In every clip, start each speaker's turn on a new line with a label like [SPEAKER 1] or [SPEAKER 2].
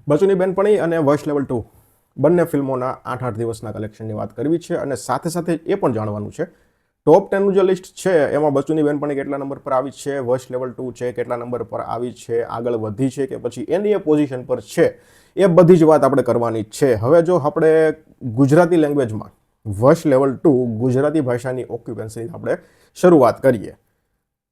[SPEAKER 1] બચુની બેનપણી અને voice level 2 બંને ફિલ્મોના 8-8 દિવસના કલેક્શનની વાત કરવી છે અને સાથે સાથે એ પણ જાણવાનું છે ટોપ 10 નું જે લિસ્ટ છે એમાં બચુની બેનપણી કેટલા નંબર પર આવી છે, વોઇસ લેવલ 2 છે કેટલા નંબર પર આવી છે, આગળ વધી છે કે પછી એની પોઝિશન પર છે, એ બધી જ વાત આપણે કરવાની છે. હવે જો આપણે ગુજરાતી લેંગ્વેજમાં વોઇસ લેવલ 2 ગુજરાતી ભાષાની ઓક્યુપન્સીની આપણે શરૂઆત કરીએ.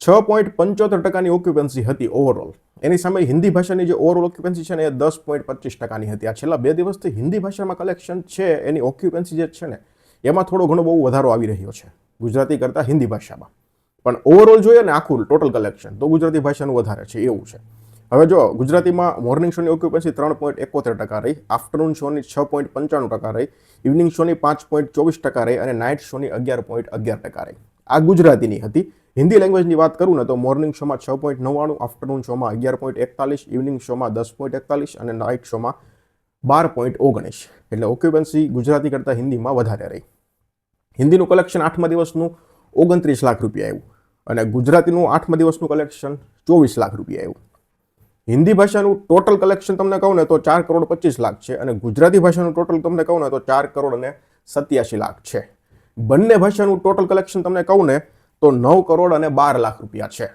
[SPEAKER 1] 6.75% ઓક્યુપન્સી હતી ઓવરઓલ. એની સામે હિન્દી ભાષાની જે ઓવરઓલ ઓક્યુપન્સી છે ને એ 10.25% હતી. આ છેલ્લા 2 દિવસથી હિન્દી ભાષામાં કલેક્શન છે એની ઓક્યુપન્સી જે છે ને એમાં થોડો ઘણો બહુ વધારો આવી રહ્યો છે ગુજરાતી કરતાં હિન્દી ભાષામાં. પણ ઓવરઓલ જોઈએ ને આખું ટોટલ કલેક્શન તો ગુજરાતી ભાષાનું વધારે છે એવું છે. હવે જો ગુજરાતીમાં મોર્નિંગ શોની ઓક્યુપન્સી 3.71% રહી, આફ્ટરનૂન શોની 6.95% રહી, ઇવનિંગ શોની 5.24% રહી અને નાઇટ શોની 11.11% રહી. આ ગુજરાતીની હતી. હિન્દી લેંગ્વેજની વાત કરું ને તો મોર્નિંગ શોમાં 6.99, આફ્ટરનૂન શોમાં 11.41, ઇવનિંગ શોમાં 10.41 અને નાઇટ શોમાં 12.19. એટલે ઓક્યુપન્સી ગુજરાતી કરતાં હિન્દીમાં વધારે રહી. હિન્દીનું કલેક્શન 8મા દિવસનું 29 લાખ રૂપિયા આવ્યું અને ગુજરાતીનું 8મા દિવસનું કલેક્શન 24 લાખ રૂપિયા આવ્યું. હિન્દી ભાષાનું ટોટલ કલેક્શન તમને કહું ને તો 4 કરોડ 25 લાખ છે અને ગુજરાતી ભાષાનું ટોટલ તમને કહું ને તો 4 કરોડ અને 87 લાખ છે. બંને ભાષાનું ટોટલ કલેક્શન તમને કહું ને તો 9 કરોડ અને 12 લાખ રૂપિયા છે.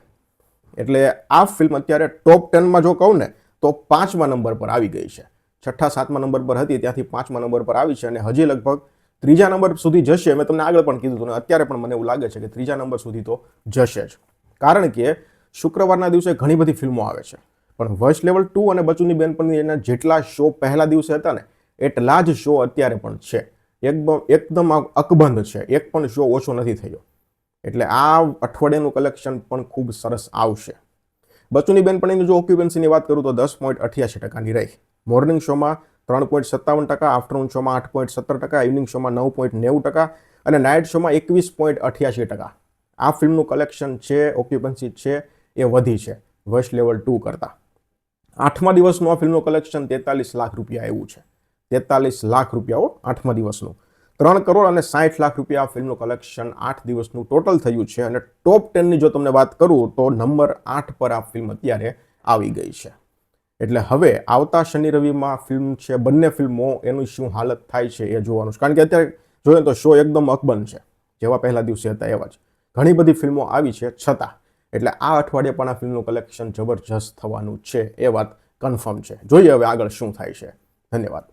[SPEAKER 1] એટલે આ ફિલ્મ અત્યારે ટોપ 10માં જો કહું ને તો 5મા નંબર પર આવી ગઈ છે. 6ઠા-7મા નંબર પર હતી ત્યાંથી 5મા નંબર પર આવી છે અને હજી લગભગ 3જા નંબર સુધી જશે. મેં તમને આગળ પણ કીધું હતું ને અત્યારે પણ મને એવું લાગે છે કે 3જા નંબર સુધી તો જશે જ. કારણ કે શુક્રવારના દિવસે ઘણી બધી ફિલ્મો આવે છે પણ વોઇસ લેવલ 2 અને બચુની બેનપણી એના જેટલા શો પહેલા દિવસે હતા ને એટલા જ શો અત્યારે પણ છે. એકદમ અકબંધ છે. એક પણ શો ઓછો નથી થયો. એટલે આ અઠવાડિયાનું કલેક્શન પણ ખૂબ સરસ આવશે. બચુની બેનપણીની જો ઓક્યુપન્સીની વાત કરું તો 10.88%ની રહી. મોર્નિંગ શોમાં 3.57%, આફ્ટરનૂન શોમાં 8.17%, ઇવનિંગ શોમાં 9.90% અને નાઇટ શોમાં 21.88%. આ ફિલ્મનું કલેક્શન છે, ઓક્યુપન્સી છે એ વધી છે વોઇસ લેવલ 2 કરતાં. 8મા દિવસનું આ ફિલ્મનું કલેક્શન 43 લાખ રૂપિયા આવ્યું છે. 43 લાખ રૂપિયાઓ 8મા દિવસનું. 3 કરોડ અને 60 લાખ રૂપિયા આ ફિલ્મનું કલેક્શન 8 દિવસનું ટોટલ થયું છે અને ટોપ 10ની જો તમને વાત કરું તો નંબર 8 પર આ ફિલ્મ અત્યારે આવી ગઈ છે. એટલે હવે આવતા શનિ રવિમાં ફિલ્મ છે, બંને ફિલ્મો એનું શું હાલત થાય છે એ જોવાનું છે. કારણ કે અત્યારે જોઈએ તો શો એકદમ અકબંધ છે. જેવા પહેલા દિવસે હતા એવા જ ઘણી બધી ફિલ્મો આવી છે છતાં. એટલે આ અઠવાડિયે પણ આ ફિલ્મનું કલેક્શન જબરજસ્ત થવાનું છે એ વાત કન્ફર્મ છે. જોઈએ હવે આગળ શું થાય છે. ધન્યવાદ.